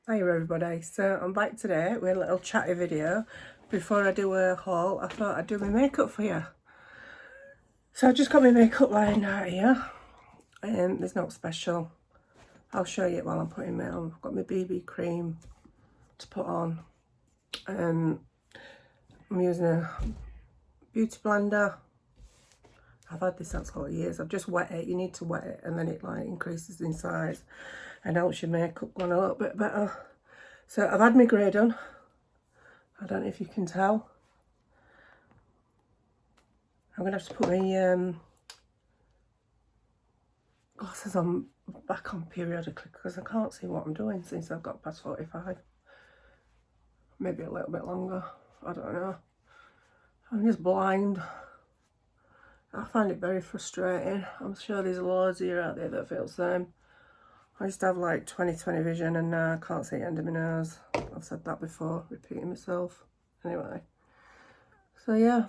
Hi everybody, so I'm back today with a little chatty video. Before I do a haul, I thought I'd do my makeup for you. So I've just got my makeup lying out here, and there's not special. I'll show you it while I'm putting it on. I've got my BB cream to put on. I'm using a beauty blender. I've had this for years. I've just wet it. You need to wet it and then it like increases in size and helps your makeup go on a little bit better. So I've had my grey done. I don't know if you can tell. I'm going to have to put my glasses on back on periodically because I can't see what I'm doing since I've got past 45. Maybe a little bit longer. I don't know. I'm just blind. I find it very frustrating. I'm sure there's loads of you out there that feel the same. I used to have like 20/20 vision and now I can't see the end of my nose. I've said that before, repeating myself. Anyway. So yeah.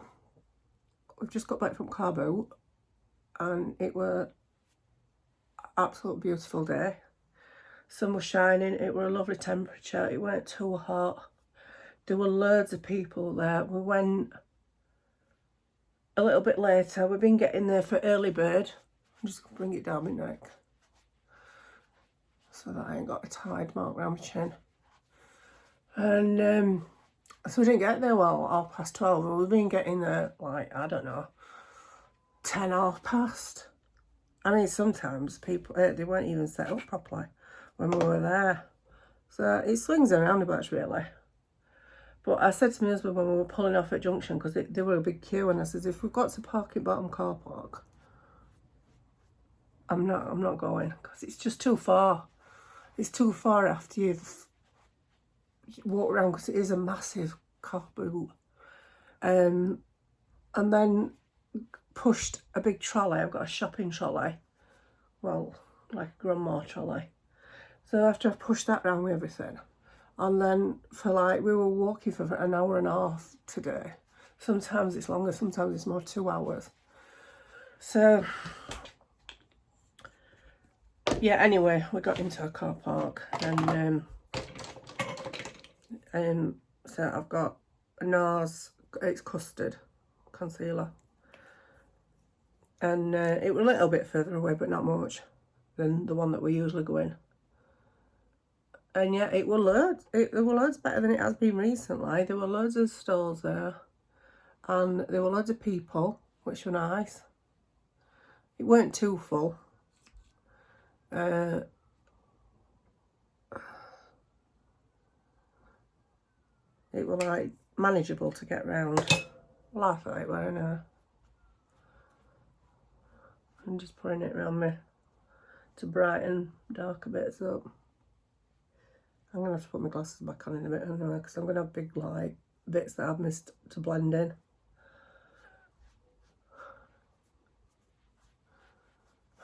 We've just got back from car boot and it were absolute beautiful day. Sun was shining, it were a lovely temperature, it weren't too hot. There were loads of people there. We went a little bit later. We've been getting there for early bird. I'm just going to bring it down my neck so that I ain't got a tide mark around my chin. And so we didn't get there well, 12:30. And we've been getting there like, I don't know, 10:30. I mean, sometimes people, they weren't even set up properly when we were there. So it swings and roundabouts really. But I said to my husband when we were pulling off at junction, because there were a big queue, and I said, if we've got to park in bottom car park, I'm not going, because it's just too far. It's too far after you've walked around, because it is a massive car boot. And then pushed a big trolley. I've got a shopping trolley. Well, like a grandma trolley. So after I've pushed that round with everything, and then for like, we were walking for an hour and a half today. Sometimes it's longer, sometimes it's more, 2 hours. So, yeah, anyway, we got into a car park and so I've got a NARS, it's custard concealer. And it was a little bit further away, but not much, than the one that we usually go in. And yeah, it were loads. There were loads better than it has been recently. There were loads of stalls there. And there were loads of people, which were nice. It weren't too full. It was like manageable to get round. Well, I thought it were, you know. I'm just putting it around me to brighten darker bits up. I'm going to have to put my glasses back on in a bit anyway, because I'm going to have big like bits that I've missed to blend in.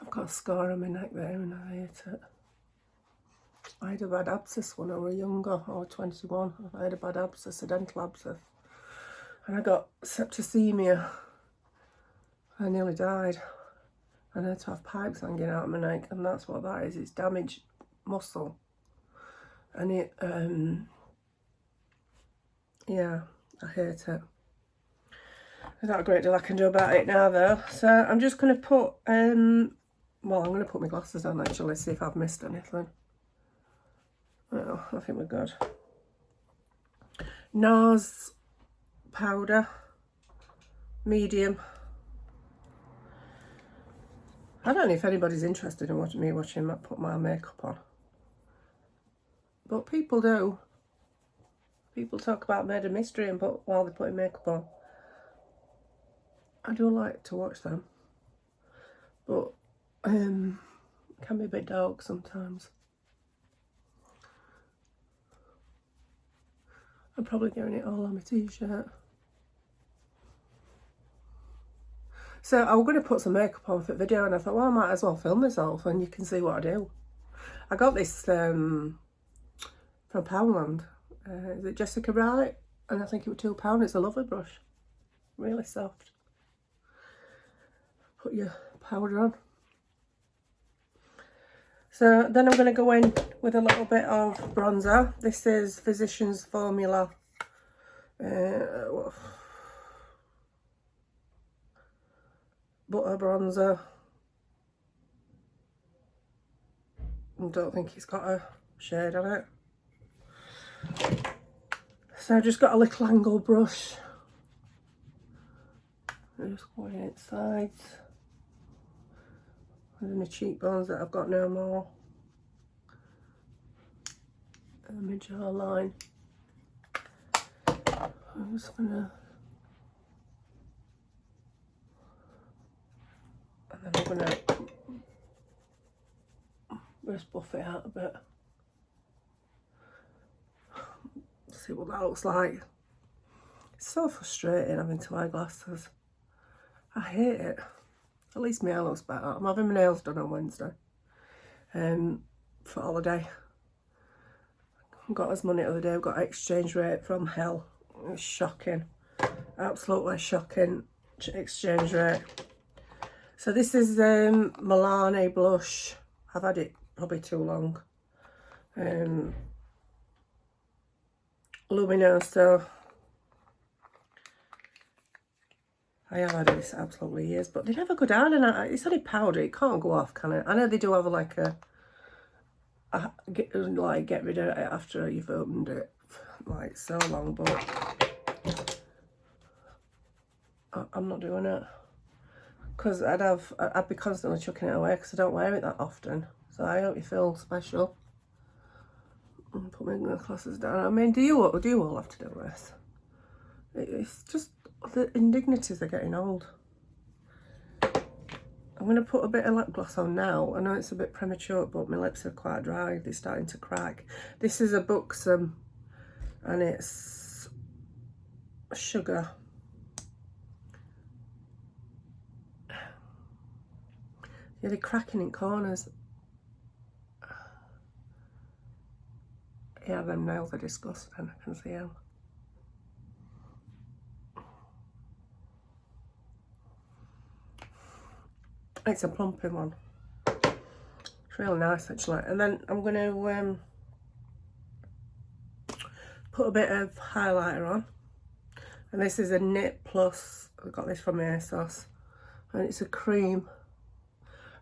I've got a scar on my neck there and I hate it. I had a bad abscess when I was younger. I was 21. I had a bad abscess, a dental abscess. And I got septicemia. I nearly died. And I had to have pipes hanging out of my neck, and that's what that is. It's damaged muscle. And it, yeah, I hate it. There's not a great deal I can do about it now though. So I'm just going to put, well, I'm going to put my glasses on actually, see if I've missed anything. Oh, I think we're good. NARS powder, medium. I don't know if anybody's interested in watching me put my makeup on. But people do. People talk about murder mystery and while they're putting makeup on. I do like to watch them. But it can be a bit dark sometimes. I'm probably getting it all on my t-shirt. So I was going to put some makeup on for the video, and I thought, well, I might as well film myself and you can see what I do. I got this from Poundland. Is it Jessica Wright? And I think it was £2. It's a lovely brush. Really soft. Put your powder on. So then I'm going to go in with a little bit of bronzer. This is Physicians Formula butter bronzer. I don't think it's got a shade on it. So I've just got a little angle brush. I'm just going inside under my cheekbones that I've got no more. And my jawline. I'm just gonna, and then I'm gonna just buff it out a bit. See what that looks like. It's so frustrating having to wear glasses. I hate it. At least my hair looks better. I'm having my nails done on Wednesday for holiday. Got us money the other day. I've got exchange rate from hell. It's shocking. Absolutely shocking exchange rate. So this is Milani Blush. I've had it probably too long. Luminoso. I have had this absolutely years, but they never go down, and it's only powder. It can't go off, can it? I know they do have like get rid of it after you've opened it, like so long, but I'm not doing it because I'd be constantly chucking it away because I don't wear it that often. So I hope you feel special. And put my glasses down. I mean, do you all have to do this? It's just the indignities are getting old. I'm going to put a bit of lip gloss on now. I know it's a bit premature, but my lips are quite dry. They're starting to crack. This is a Buxom, and it's sugar. Yeah, they're cracking in corners. Yeah, them nails are disgusting. I can see them. It's a plumping one. It's really nice actually. And then I'm going to put a bit of highlighter on. And this is a Knit Plus. I got this from ASOS. And it's a cream.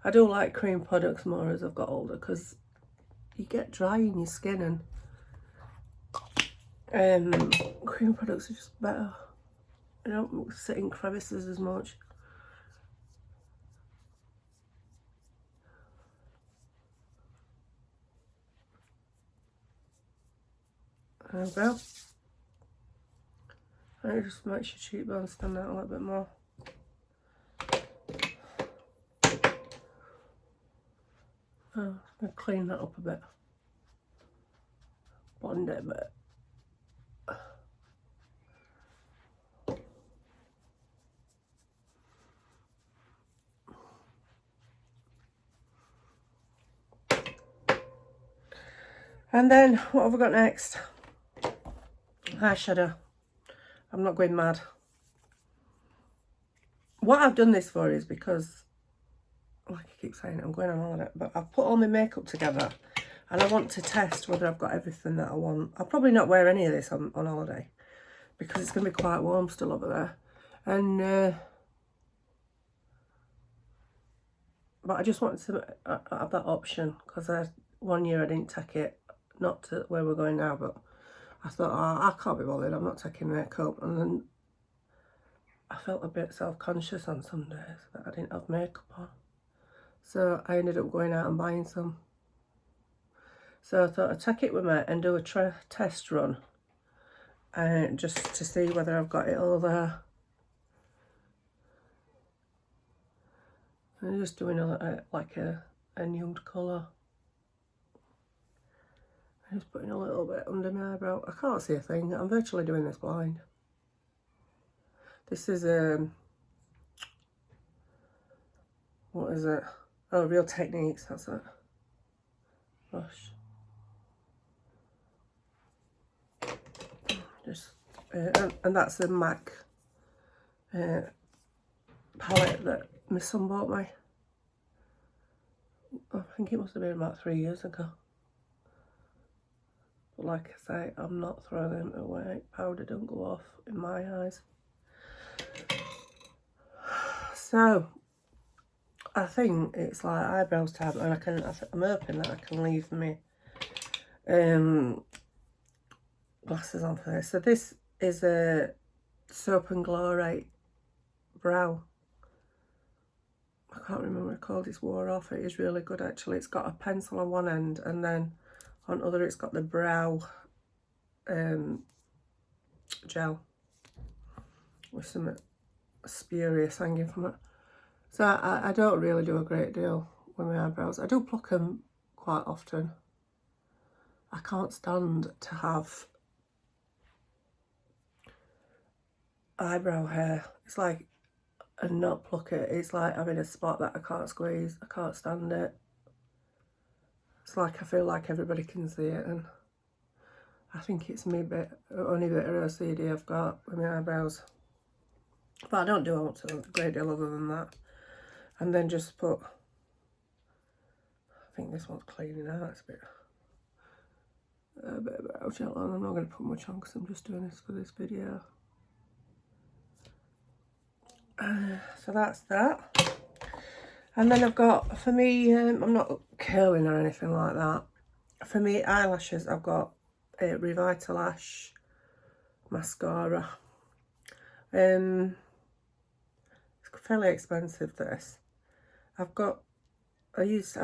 I do like cream products more as I've got older because you get dry in your skin, and cream products are just better. I don't sit in crevices as much. There we go. And it just makes your cheekbones stand out a little bit more. Oh, I'm going to clean that up a bit. Blend it a bit. And then, what have I got next? Eyeshadow. I'm not going mad. What I've done this for is because, like I keep saying, I'm going on holiday, but I've put all my makeup together and I want to test whether I've got everything that I want. I'll probably not wear any of this on holiday because it's going to be quite warm still over there. And but I just wanted to have that option because 1 year I didn't take it, not to where we're going now, but I thought, oh, I can't be bothered, I'm not taking makeup. And then I felt a bit self-conscious on some days that I didn't have makeup on. So I ended up going out and buying some. So I thought I'd take it with me and do a test run. Just to see whether I've got it all there. I'm just doing like a nude colour. I'm just putting a little bit under my eyebrow. I can't see a thing. I'm virtually doing this blind. This is what is it? Oh, Real Techniques, that's it. Blush. Just and that's the MAC palette that my son bought me. I think it must have been about 3 years ago. But like I say, I'm not throwing them away. Powder don't go off in my eyes. So I think it's like eyebrows time, and I'm hoping that I can leave me glasses on for this. So this is a Soap and Glow Rate brow. I can't remember what it's called. It's wore off. It is really good actually. It's got a pencil on one end, and then on the other it's got the brow gel with some spurious hanging from it. So I don't really do a great deal with my eyebrows. I do pluck them quite often. I can't stand to have eyebrow hair. It's like, and not pluck it. It's like having a spot that I can't squeeze. I can't stand it. It's like I feel like everybody can see it, and I think it's me only bit of OCD I've got with my eyebrows. But I don't do a great deal other than that. And then just put, I think this one's cleaning out. It's a bit of brow gel on. I'm not going to put much on because I'm just doing this for this video. So that's that. And then I've got, for me, I'm not curling or anything like that. For me, eyelashes, I've got a Revitalash Mascara. It's fairly expensive, this. I've used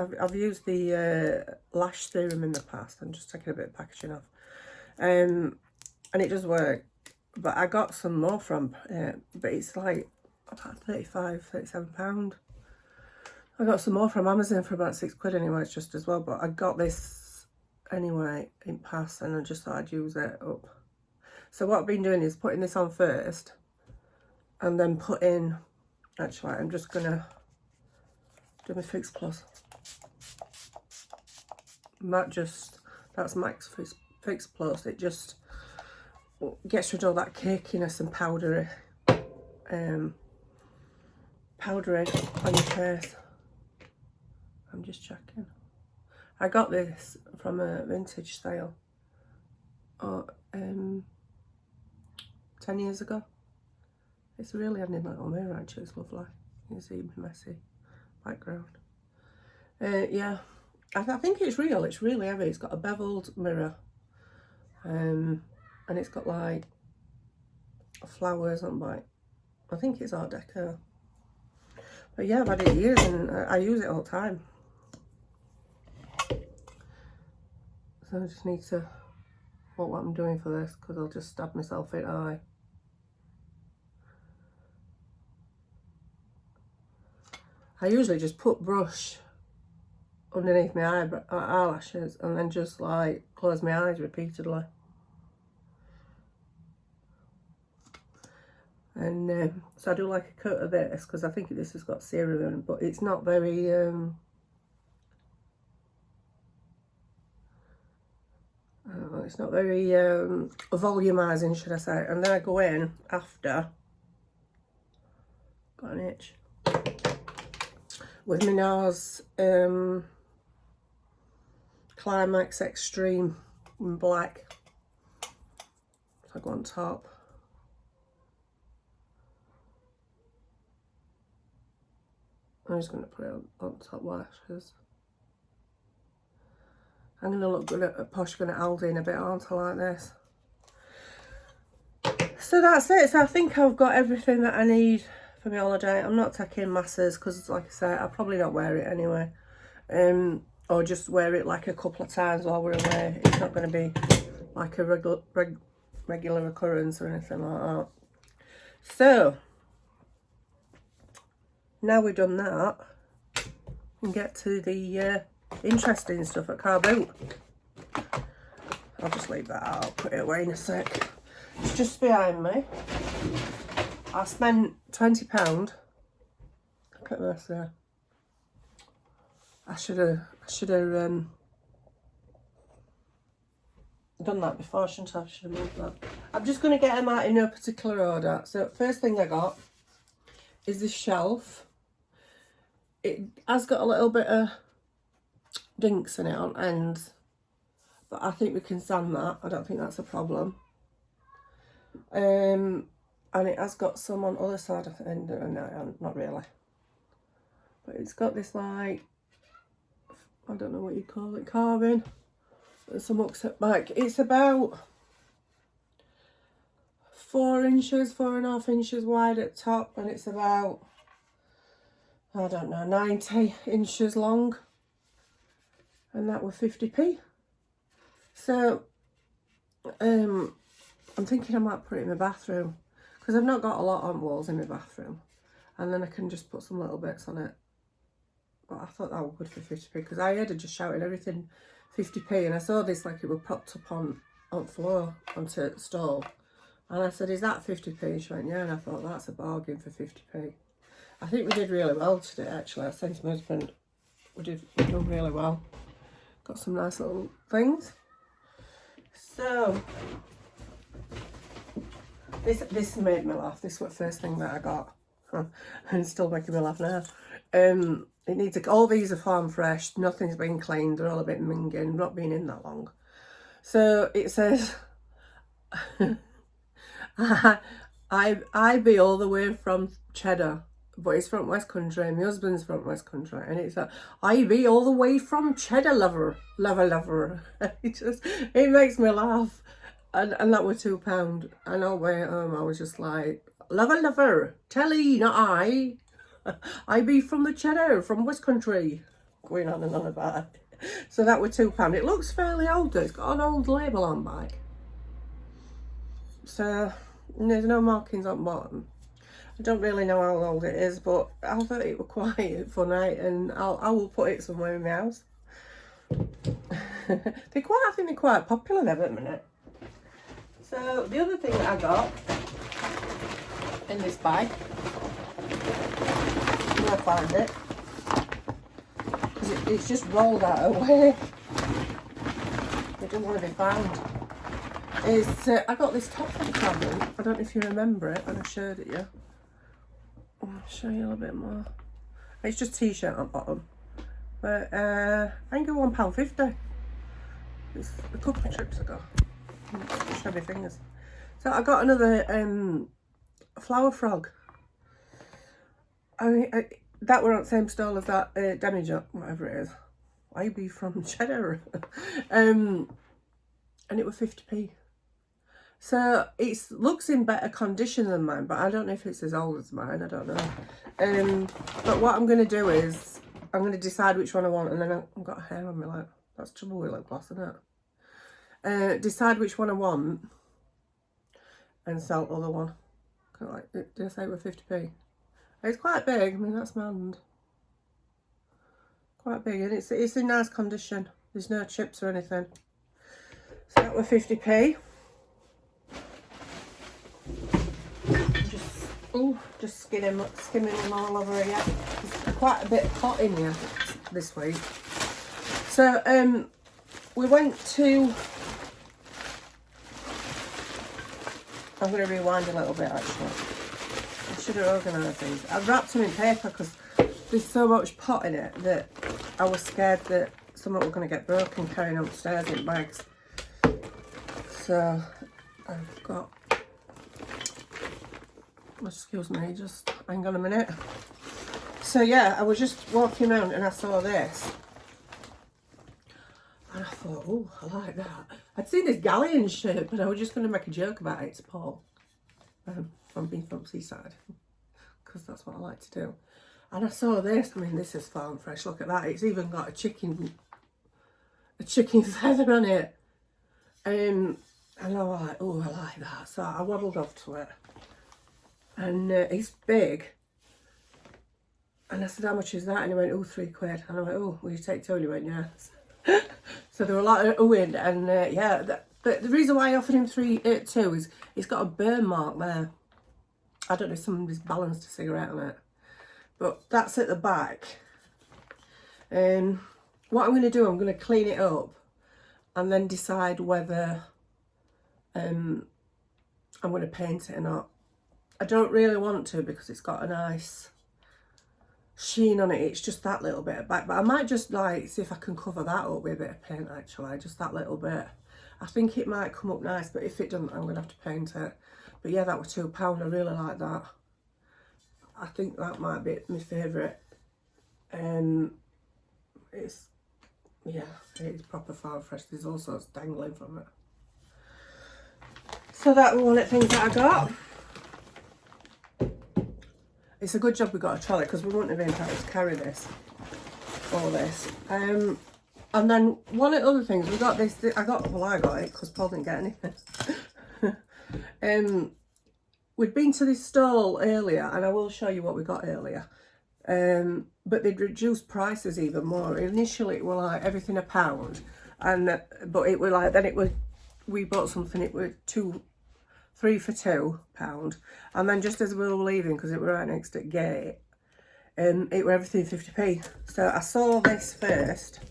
the lash serum in the past. I'm just taking a bit of packaging off. And it does work. But I got some more from, but it's like about £37. I got some more from Amazon for about £6 anyway, it's just as well. But I got this anyway in pass, and I just thought I'd use it up. So what I've been doing is putting this on first, and then putting, actually I'm just gonna do my Fix Plus. And that's Max Fix Plus. It just gets rid of all that cakiness and powdering on your face. I'm just checking. I got this from a vintage sale 10 years ago. It's a really handy little mirror actually, it's lovely. You can see my messy background. Yeah, I think it's real. It's really heavy. It's got a beveled mirror, and it's got like flowers on like, I think it's Art Deco. But yeah, I've had it years and I use it all the time. So I just need to what I'm doing for this, because I'll just stab myself in the eye. I usually just put brush underneath my eyelashes and then just like close my eyes repeatedly. And so I do like a coat of this because I think this has got serum in it, but it's not very it's not very volumizing, should I say. And then I go in after, got an itch, with my NARS Climax Extreme in black. So I go on top. I'm just going to put it on top lashes. I'm going to look good at posh, going to Aldi in a bit, aren't I, like this? So that's it. So I think I've got everything that I need for my holiday. I'm not taking masses because, like I say, I'll probably not wear it anyway. Or just wear it like a couple of times while we're away. It's not going to be like a regular occurrence or anything like that. So now we've done that, we can get to the interesting stuff at Car Boot. I'll just leave that out, I'll put it away in a sec. It's just behind me. I spent £20. Look at this there. I should have done that before, shouldn't I? I should have moved that. I'm just going to get them out in no particular order. So first thing I got is this shelf. It has got a little bit of dinks in it on ends, but I think we can sand that. I don't think that's a problem. And it has got some on the other side of the end. No, not really. But it's got this, like, I don't know what you call it, carving. And some hooks at back. It's about 4.5 inches wide at top, and it's about, I don't know, 90 inches long. And that was 50p. So, I'm thinking I might put it in my bathroom, because I've not got a lot on walls in my bathroom, and then I can just put some little bits on it. But I thought that was good for 50p, because I heard her just shouting everything 50p, and I saw this like it was propped up on floor onto the stall, and I said, is that 50p? And she went, yeah, and I thought that's a bargain for 50p. I think we did really well today, actually. I said to my husband, we did really well. Got some nice little things. So this made me laugh. This was the first thing that I got. And it's still making me laugh now. It needs all these are farm fresh. Nothing's been cleaned. They're all a bit minging. Not been in that long. So it says, I be all the way from Cheddar, but it's from West Country, and my husband's from West Country, and it's I be all the way from Cheddar lover. It makes me laugh, and that was £2. And all the way home I was just like, lover, telly, not I be from the Cheddar, from West Country, going on and on about it. So that was £2. It looks fairly old though. It's got an old label on back, so there's no markings on bottom. I don't really know how old it is, but I thought it was quite funny, and I will put it somewhere in my house. I think they're quite popular there at the minute. So the other thing that I got in this bag, when I find it, because it's just rolled out of the way, it doesn't want to be found, is I got this top from Cameron. I don't know if you remember it, and I showed it you. I'll show you a little bit more. It's just t-shirt on bottom, but I think it was £1.50. It's a couple of trips ago. Show my fingers. So I got another flower frog. That were on the same stall as that Demi-Jot, whatever it is. I be from Cheddar. And it was 50p. So it looks in better condition than mine, but I don't know if it's as old as mine. I don't know. But what I'm going to do is I'm going to decide which one I want, and then I've got hair on my lip. That's trouble with lip gloss, isn't it? Decide which one I want and sell the other one. Like, did I say it was 50p? It's quite big. I mean, that's my hand. Quite big, and it's in nice condition. There's no chips or anything. So that was 50p. Just skimming them all over again. There's quite a bit hot in here this week. So we went to, I'm going to rewind a little bit actually. I should have organised these. I've wrapped them in paper because there's so much pot in it that I was scared that some of it was going to get broken carrying upstairs in bags. So I've got, excuse me, just hang on a minute. So yeah, I was just walking around and I saw this. And I thought, oh, I like that. I'd seen this galleon shape, and I was just going to make a joke about it to Paul. From being from Seaside, because that's what I like to do. And I saw this. I mean, this is farm fresh. Look at that. It's even got a chicken feather on it. And I was like, oh, I like that. So I waddled off to it. And it's big. And I said, how much is that? And he went, oh, £3. And I went, oh, will you take two? And he went, yes. So there were a lot of wind, and yeah, but the reason why I offered him 2 is he's got a burn mark there. I don't know if somebody's balanced a cigarette on it, but that's at the back. What I'm going to do, I'm going to clean it up and then decide whether I'm going to paint it or not. I don't really want to because it's got a nice sheen on it. It's just that little bit of back, but I might just like see if I can cover that up with a bit of paint actually, just that little bit. I think it might come up nice, but if it doesn't, I'm gonna have to paint it. But yeah, that was £2. I really like that. I think that might be my favourite. It's, yeah, it's proper farm fresh. There's all sorts dangling from it. So that was one of the things that I got. It's a good job we got a trolley because we wouldn't have been able to carry this, all this. And then one of the other things, we got this, I got it because Paul didn't get anything. We'd been to this stall earlier, and I will show you what we got earlier. But they'd reduced prices even more. Initially it was like everything £1, and but it was like, then it was, we bought something, it was 3 for £2, and then just as we were leaving, because it was right next to the gate, it was everything 50p. So I saw this first,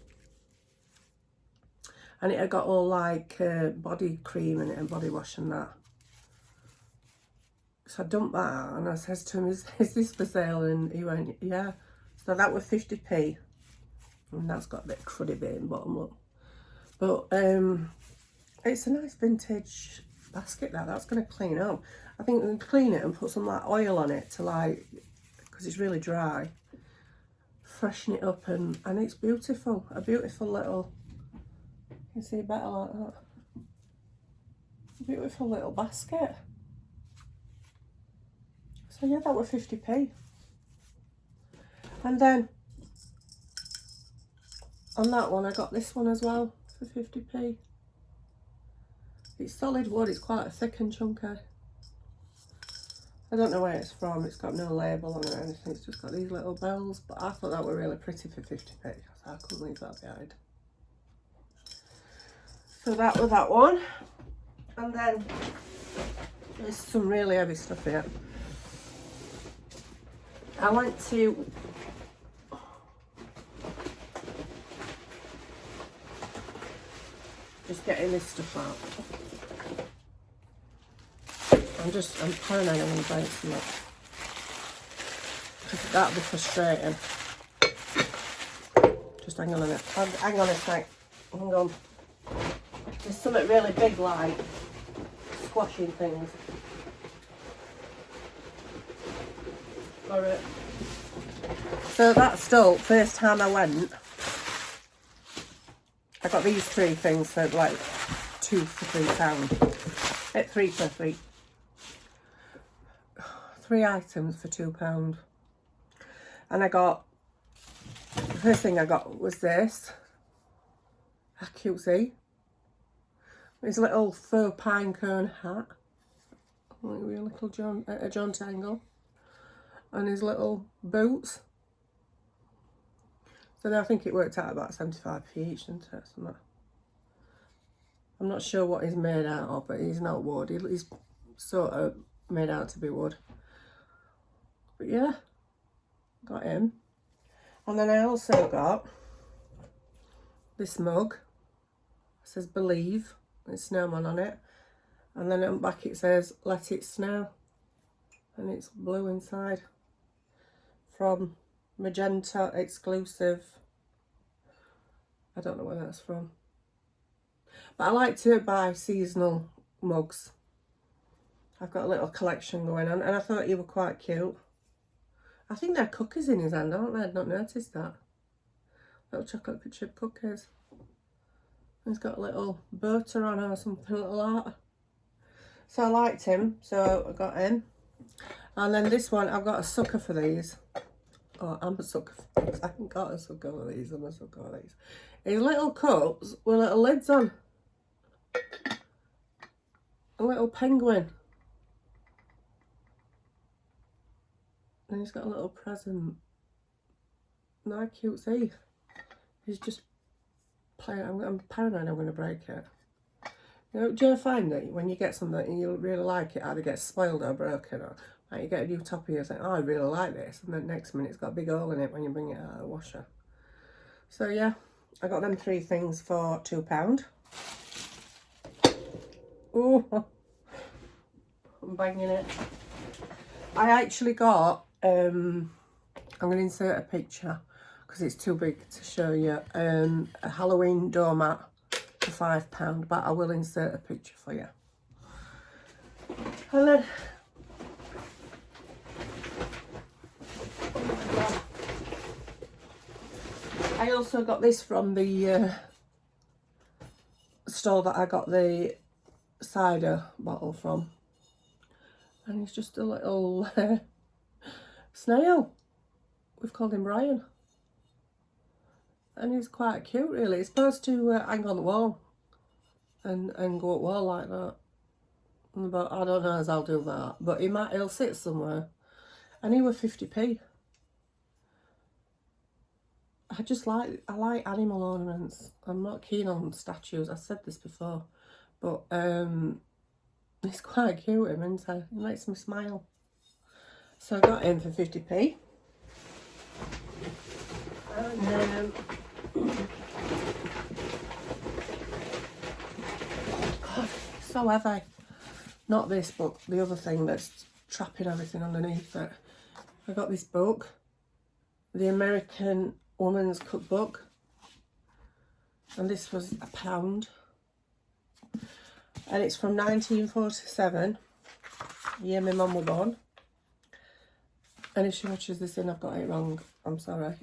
and it had got all like body cream in it and body wash and that. So I dumped that, and I says to him, is this for sale? And he went, yeah. So that was 50p, and that's got a bit of cruddy bit in the bottom, look. But it's a nice vintage basket now. That's going to clean up. I think we can clean it and put some like oil on it to like, because it's really dry, freshen it up, and it's beautiful. A beautiful little, you can see better like that. Beautiful little basket. So yeah, that was 50p. And then on that one I got this one as well for 50p. It's solid wood, it's quite thick and chunky. I don't know where it's from, it's got no label on it or anything, it's just got these little bells, but I thought that were really pretty for 50p, so I couldn't leave that behind. So that was that one. And then there's some really heavy stuff here. I went to just getting this stuff out. I'm paranoid I'm going to break some up, because that'll be frustrating. Just hang on a minute. Hang on a sec. Hang on. There's something really big like squashing things. Alright. So that stall, first time I went, I got these 3 things for like 2 for £3. 3 for 3. 3 items for £2. And I got, the first thing I got was this. How cute, see? This little faux pine cone hat. Like a little John Tangle. And his little boots. So I think it worked out about 75p each, didn't it? Something. I'm not sure what he's made out of, but he's not wood. He's sort of made out to be wood. But yeah, got him. And then I also got this mug. It says Believe. There's snowman on it. And then on the back it says Let It Snow. And it's blue inside. From Magenta Exclusive. I don't know where that's from. But I like to buy seasonal mugs. I've got a little collection going on, and I thought you were quite cute. I think they're cookies in his hand, aren't they? I'd not noticed that. Little chocolate chip cookies. He's got a little butter on or something like that. So I liked him, so I got him. And then this one, I've got a sucker for these. Oh, I'm a sucker for these. I haven't got a sucker for these. I'm a sucker for these. These little cups with little lids on. A little penguin. And he's got a little present. No, cute, see? He's just playing. I'm paranoid I'm going to break it. You know, do you ever find that when you get something and you really like it, either gets spoiled or broken, or like you get a new toppy and you think, oh, I really like this, and then next minute it's got a big hole in it when you bring it out of the washer. So yeah, I got them 3 things for £2. Oh, I'm banging it. I actually got I'm going to insert a picture because it's too big to show you. A Halloween doormat for £5, but I will insert a picture for you. And then I also got this from the store that I got the cider bottle from, and it's just a little snail. We've called him Brian, and he's quite cute really. It's supposed to hang on the wall and go up wall like that, but I don't know as I'll do that, but he'll sit somewhere. And he was 50p. I like animal ornaments. I'm not keen on statues. I said this before, but it's quite cute, him, isn't he? He makes me smile. So I got him for 50p. And God, so heavy. Not this, but the other thing that's trapping everything underneath it. I got this book, The American Woman's Cookbook, and this was £1, and it's from 1947, year my mum was born. And if she watches this in, I've got it wrong, I'm sorry,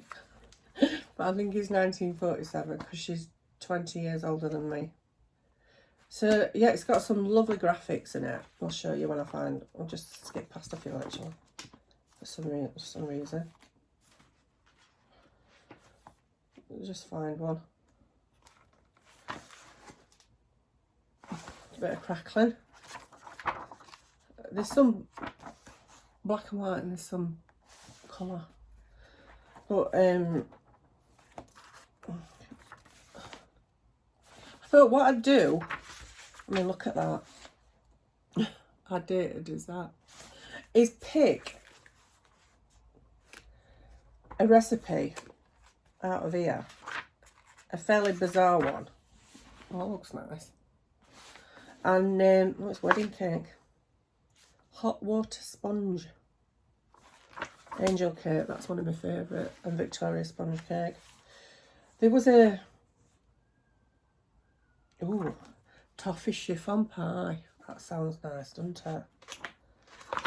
but I think it's 1947 because she's 20 years older than me. So yeah, it's got some lovely graphics in it. I'll show you when I find. I'll just skip past a few actually for some reason. Just find one. A bit of crackling. There's some black and white and there's some colour. But I thought what I'd do, I mean look at that. How dated is that? Is pick a recipe out of here, a fairly bizarre one. Oh, it looks nice. And oh, it's wedding cake, hot water sponge, angel cake. That's one of my favourite, and Victoria sponge cake. There was a toffee chiffon pie. That sounds nice, doesn't it?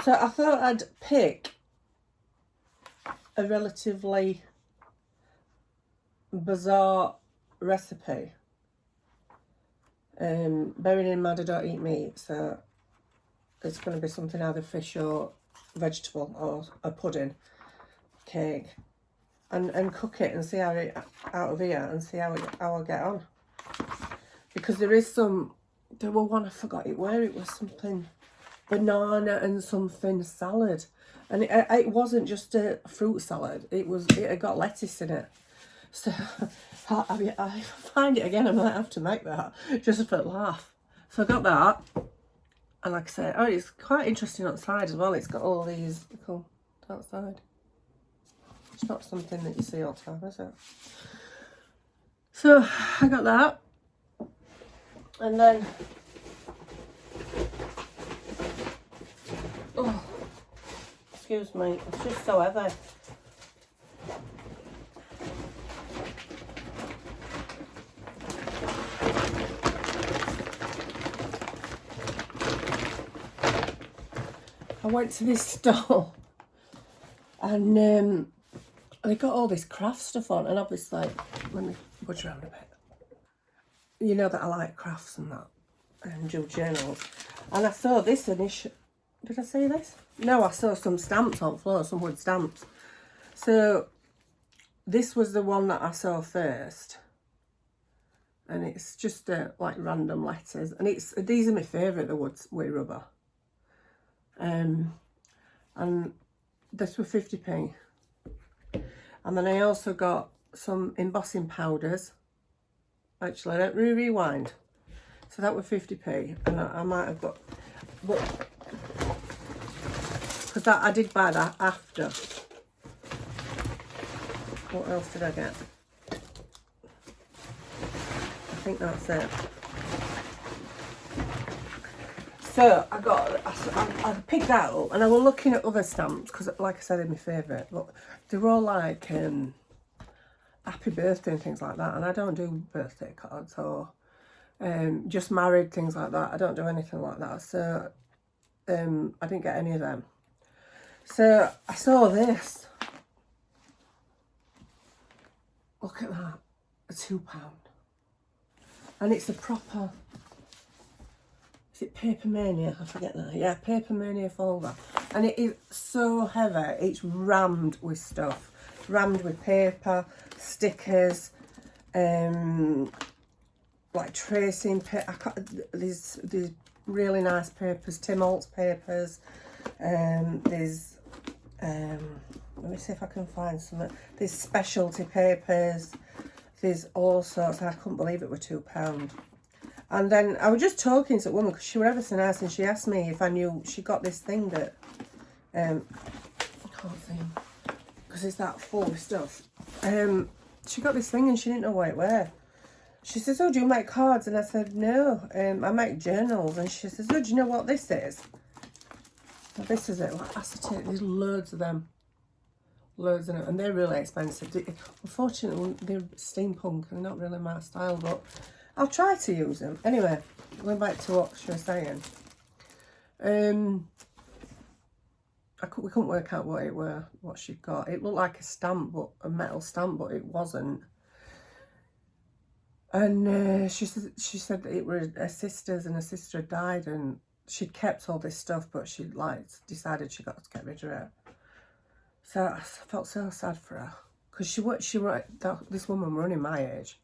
So I thought I'd pick a relatively bizarre recipe, bearing in mind I don't eat meat, so it's going to be something either fish or vegetable or a pudding cake, and cook it and see how it out of here and see how I get on, because there was one, I forgot where it was, something banana and something salad, and it wasn't just a fruit salad, it had got lettuce in it. So I find it again, I might have to make that just for a laugh. So I got that, and like I said, oh, it's quite interesting outside as well. It's got all these cool outside. It's not something that you see all the time, is it? So I got that, and then oh, excuse me, it's just so heavy. I went to this store and they got all this craft stuff on, and obviously, let me budge around a bit. You know that I like crafts and that, and do journals. And I saw this initial. Did I say this? No, I saw some stamps on the floor, some wood stamps. So this was the one that I saw first, and it's just like random letters, and these are my favourite, the wood rubber. And this was 50p. And then I also got some embossing powders. Actually, let me rewind. So that was 50p, and I might have got, because I did buy that after. What else did I get? I think that's it. So I picked that up, and I was looking at other stamps because, like I said, they're my favourite. Look, they were all like happy birthday and things like that, and I don't do birthday cards or just married, things like that. I don't do anything like that. So I didn't get any of them. So I saw this. Look at that, £2, and it's a proper. Is it Paper Mania? I forget that. Yeah, Paper Mania folder. And it is so heavy. It's rammed with stuff. Rammed with paper, stickers, like tracing paper. These really nice papers, Tim Holtz papers. There's, let me see if I can find some. There's specialty papers. There's all sorts. I couldn't believe it were £2. And then I was just talking to a woman because she was ever so nice, and she asked me if I knew she got this thing that I can't see because it's that full of stuff. She got this thing and she didn't know what it were. She says, "Oh, do you make cards?" And I said, "No, I make journals." And she says, "Oh, do you know what this is?" Well, this is it, like acetate. There's loads of them. Loads of them, and they're really expensive. Unfortunately, they're steampunk and not really my style, but I'll try to use them. Anyway, going back to what she was saying. We couldn't work out what it were, what she got. It looked like a stamp, but a metal stamp, but it wasn't. And she said that it were her sister's, and her sister had died, and she'd kept all this stuff, but she decided she got to get rid of it. So I felt so sad for her because this woman were only my age.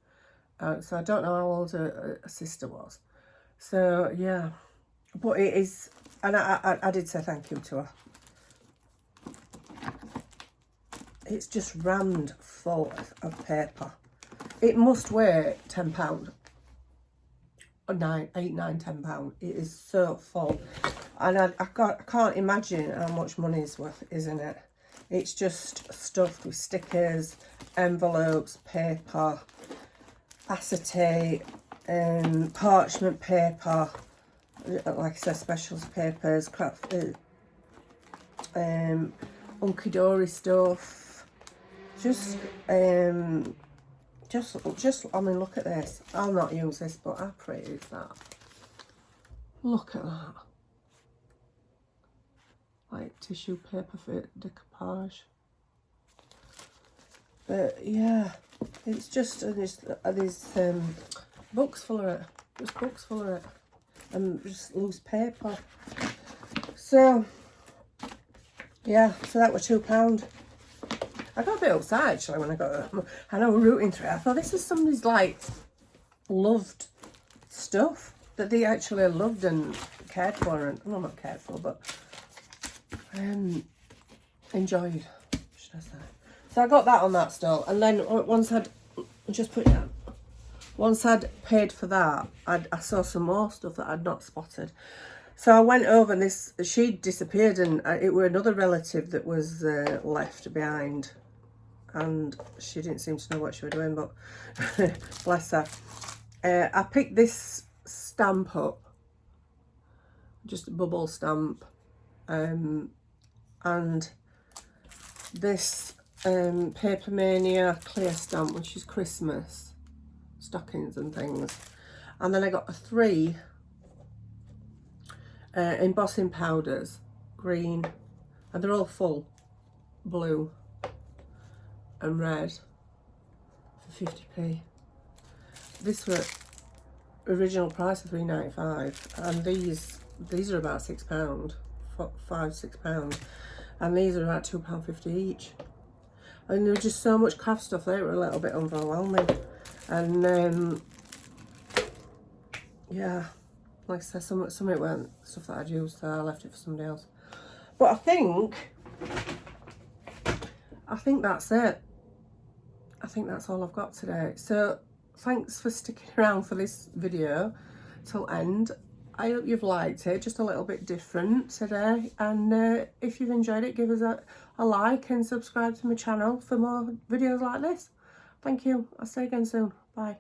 So I don't know how old her sister was. So yeah, but it is, and I did say thank you to her. It's just rammed full of paper. It must weigh £10, or £8, £9, £10. It is so full, and I can't imagine how much money is worth, isn't it? It's just stuffed with stickers, envelopes, paper, acetate, parchment paper, like I said, specials papers, craft, hunky-dory stuff. Just, I mean, look at this. I'll not use this, but how pretty is that? Look at that. Like tissue paper for decoupage. But yeah, it's just these books full of it. Just books full of it. And just loose paper. So yeah, so that was £2. I got a bit upset actually when I got it. And I was rooting through it. I thought this is somebody's like loved stuff that they actually loved and cared for, and well, not cared for, but enjoyed, should I say. So I got that on that stall, and then once I'd just put it down, once I'd paid for that, I saw some more stuff that I'd not spotted. So I went over, and she'd disappeared, and it were another relative that was left behind, and she didn't seem to know what she was doing, but bless her. I picked this stamp up, just a bubble stamp, and this Paper Mania clear stamp, which is Christmas stockings and things. And then I got 3 embossing powders, green, and they're all full, blue and red, for 50p. This was original price of £3.95, and these are about £6, £5–6, and these are about £2.50 each. And there was just so much craft stuff there, it was a little bit overwhelming. And yeah, like I said, some of it weren't stuff that I'd used, so I left it for somebody else. But I think that's it. I think that's all I've got today. So thanks for sticking around for this video till end. I hope you've liked it, just a little bit different today. And if you've enjoyed it, give us a like and subscribe to my channel for more videos like this. Thank you. I'll see you again soon. Bye.